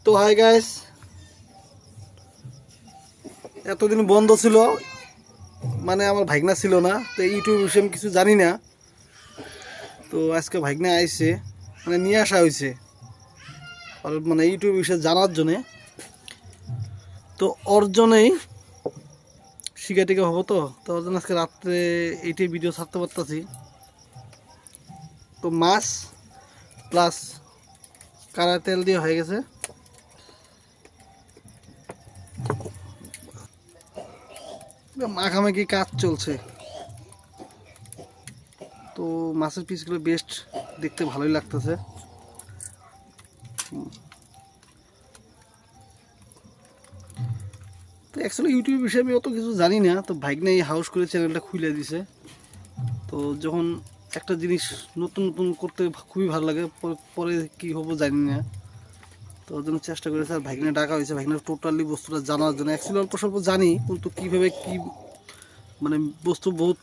তো hi guys, এতদিন বন্ধ ছিল, মানে আমার ভাইগনা ছিল না, তো ইউটিউব বিষয়ে আমি কিছু জানি না। তো আজকে ভাইগনা আইছে, মানে নিয়ে আসা হয়েছে আর মানে ইউটিউব বিষয়ে জানার জন্যে। তো ওর জন্যই শিখা টিকা হবো। তো ওর জন্য আজকে রাত্রে এইটাই ভিডিও ছাড়তে পারতেছি। তো মাছ প্লাস কারা তেল দিয়ে হয়ে গেছে। মাখামাখি কাজ চলছে। তো মাছের পিসগুলো বেস্ট, দেখতে ভালোই লাগতেছে। তো অ্যাকচুয়ালি ইউটিউব বিষয়ে আমি অত কিছু জানি না। তো ভাইগনা এই হাউস করে চ্যানেলটা খুলে দিছে। তো যখন একটা জিনিস নতুন নতুন করতে খুবই ভালো লাগে, পরে কি হবো জানি না। তো ওর জন্য চেষ্টা করেছে, আর ভাইগনা ডাকা হয়েছে ভাইগনার টোটালি বস্তুটা জানার জন্য। অ্যাকচুয়ালি অল্প স্বল্প জানি, কিন্তু কীভাবে কি মানে বস্তু বহুত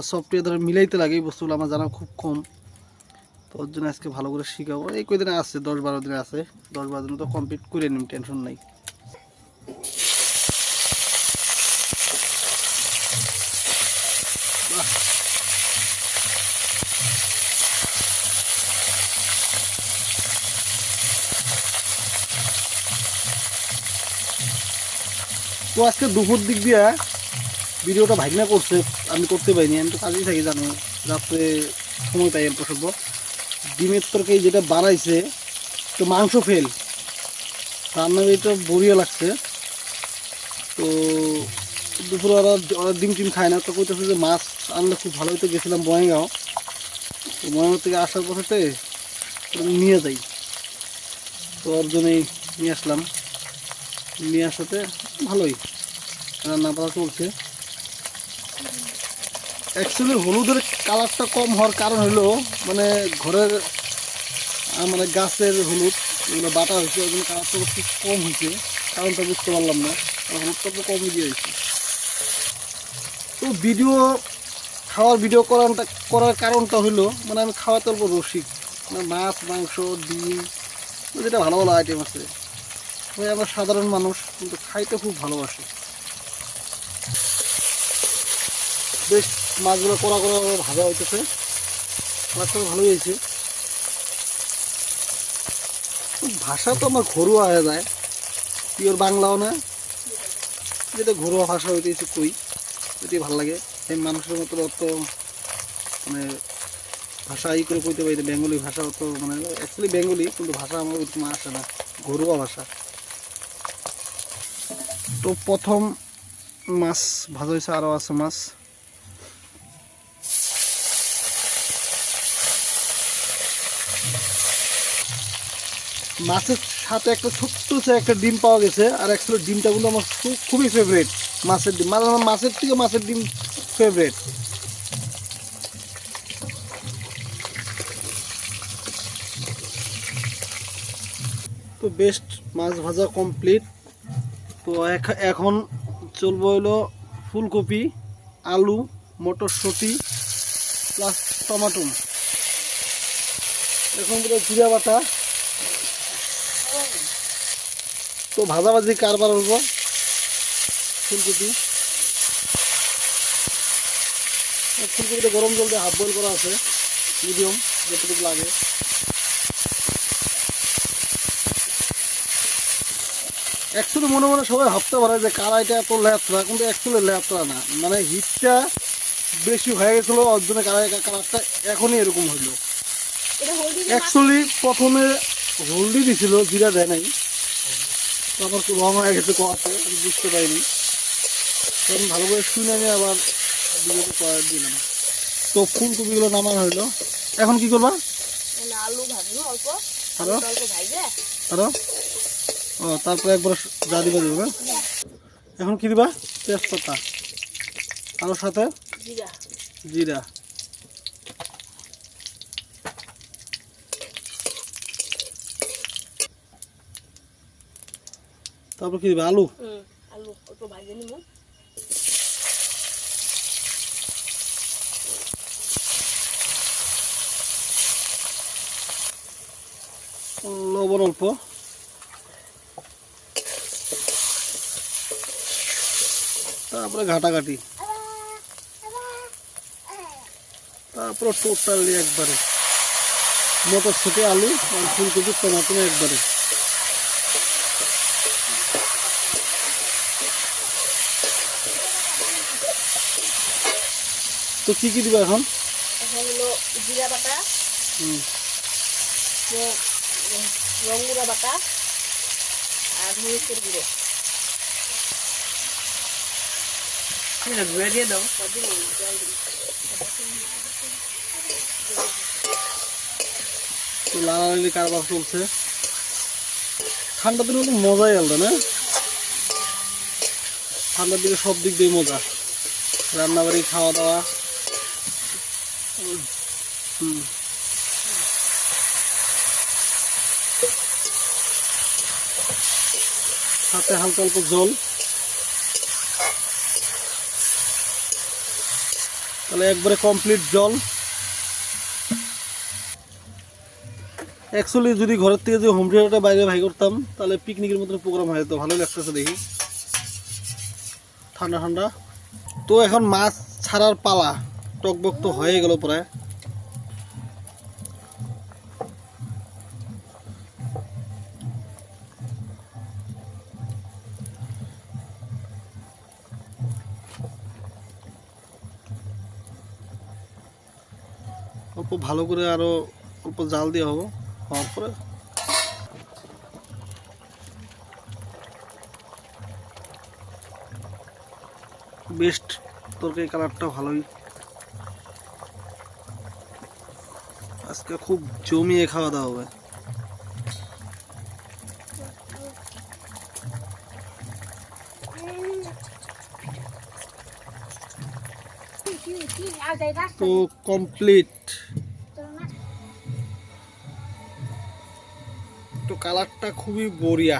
সফটওয়্যার দ্বারা মিলাইতে লাগে, এই বস্তুগুলো আমার জানা খুব কম। তো ওর জন্য আজকে ভালো করে শিখাবো। এই কয়দিনে আছে, 10-12 দিনে আছে, 10-12 দিন তো কমপ্লিট করে নিন, টেনশন নাই। তো আজকে দুপুর দিক দিয়ে ভিডিওটা ভাগনা করছে, আমি করতে পারিনি, আমি তো কাজেই থাকি জানো, রাত্রে সময় পাই অল্প স্বল্প। ডিমের তরকারি যেটা বানাইছে, তো মাংস ফেল, রান্না এটা বড়িয়া লাগছে। তো দুপুরে ওরা ডিম টিম খায় না, তো কইতেছে যে মাছ আনলে খুব ভালো হইতে। গেছিলাম বঙ্গাইগাঁও, তো বঙ্গাইগাঁও থেকে আসার পথেতে নিয়ে যাই, তো ওর জন্যই নিয়ে আসলাম। নিয়ে আসাতে ভালোই রান্না করা চলছে। অ্যাকচুয়ালি হলুদের কালারটা কম হওয়ার কারণ হলো, মানে ঘরের মানে গাছের হলুদ এগুলো বাটা হয়েছে, ওই জন্য কালারটা খুব কম হয়েছে। কারণটা বুঝতে পারলাম না, হলুদটা তো কমই দিয়ে হয়েছে। তো খাওয়ার ভিডিও করার কারণটা হলো, মানে আমি খাওয়াতে অল্প রসিক, মানে মাছ মাংস ডিম যেটা ভালো ভালো আইটেম আছে, ওই আমরা সাধারণ মানুষ কিন্তু খাইতে খুব ভালোবাসি। বেশ মাছগুলো কড়া কড়া ভাজা হইতেছে, মাছটা ভালোই হয়েছে। ভাষা তো আমার ঘরোয়া হয়ে যায়, পিওর বাংলাও না, যেটা ঘরোয়া ভাষা হইতেছে কই, এটাই ভালো লাগে। এই মানুষের মতো অত মানে ভাষা ই করে কইতে পারি, বেঙ্গলি ভাষা অত মানে অ্যাকচুয়ালি বেঙ্গলি, কিন্তু ভাষা আমার ওইরকম আসে না, ঘরোয়া ভাষা। তো প্রথম মাছ ভাজা হয়েছে, আরও আছে মাছ। মাছের সাথে একটা ছোট্ট একটা ডিম পাওয়া গেছে, আর অ্যাকচুয়ালি ডিমটা কিন্তু আমার খুবই ফেভারিট। মাছের ডিম মানে আমার মাছের থেকে মাছের ডিম ফেভারিট। তো বেস্ট মাছ ভাজা কমপ্লিট। তো এখন চলবো হলো ফুলকপি, আলু, মটরশুঁটি প্লাস টমাটো। এখন পুরো জিরা বাটা। তো ভাজাভাজি কারবার হবো ফুলকপিটা গরম জল দিয়ে হাফ বয়েল করা আছে, মিডিয়াম যতটুকু লাগে। অ্যাকচুয়ালি মনে মনে সবাই ভাবতে পারে যে কারাইটা এত ল্যাপড়া, কিন্তু অ্যাকচুয়ালি ল্যাপড়া না, মানে হিটটা বেশি হয়ে গেছিলো, ওর জন্য কালারটা এখনই এরকম হইলো। অ্যাকচুয়ালি প্রথমে হলদি দিছিল, জিরা দেয় নাই, তারপর রং হয়ে গেছে কোয়াতে, আমি বুঝতে পারিনি। তখন ভালো করে শুনে নিয়ে আবার ভিডিওতে কয়েক দিলাম। তো ফুলকপিগুলো নামানো হইলো। এখন কি করবা? আলু ভাজবো অল্প, আরো অল্প ভাজবে। আরো ও তারপরে একবার যা দিবা দিবা। এখন কি দিবা? তেজপাতা, আরো সাথে জিরা। জিরা। তারপর কি দিবা? আলু। আলু অল্প ভাজে নিব। লবণ অল্প। তারপরে ঘাটাঘাটি, তারপরে টোটালি একবারে মটরশুঁটি, আলু আর ফুলকপি, টমেটো একবারে। তো কি কি দিবা এখন? এখন হলো জিরা বাটা, রং গুঁড়া বাটা আর মরিচের গুঁড়ো। দিয়ে দাও। তো লালালি কারবার চলছে। ঠান্ডার দিনে তো মজাই আলাদা না? ঠান্ডার দিকে সব দিক দিয়ে মজা, রান্নাবাড়ি, খাওয়া দাওয়া। সাথে হালকা অল্প জল, তাহলে একবারে কমপ্লিট জল। অ্যাকচুয়ালি যদি ঘরের থেকে যে হোম থিয়েটারটা বাইরে ভাই করতাম তাহলে পিকনিকের মতন প্রোগ্রাম হয়ে যেত, ভালোই লাগতেছে দেখি, ঠান্ডা ঠান্ডা। তো এখন মাছ ছাড়ার পালা, টকবক তো হয়ে গেল প্রায়। অল্প ভালো করে আরো অল্প জাল দিয়ে হবো, হওয়ার পরে বেস্ট তরকারি, কালারটা ভালোই। আজকে খুব জমিয়ে খাওয়া দাওয়া হবে। তো কমপ্লিট, তো কালারটা খুবই বড়িয়া।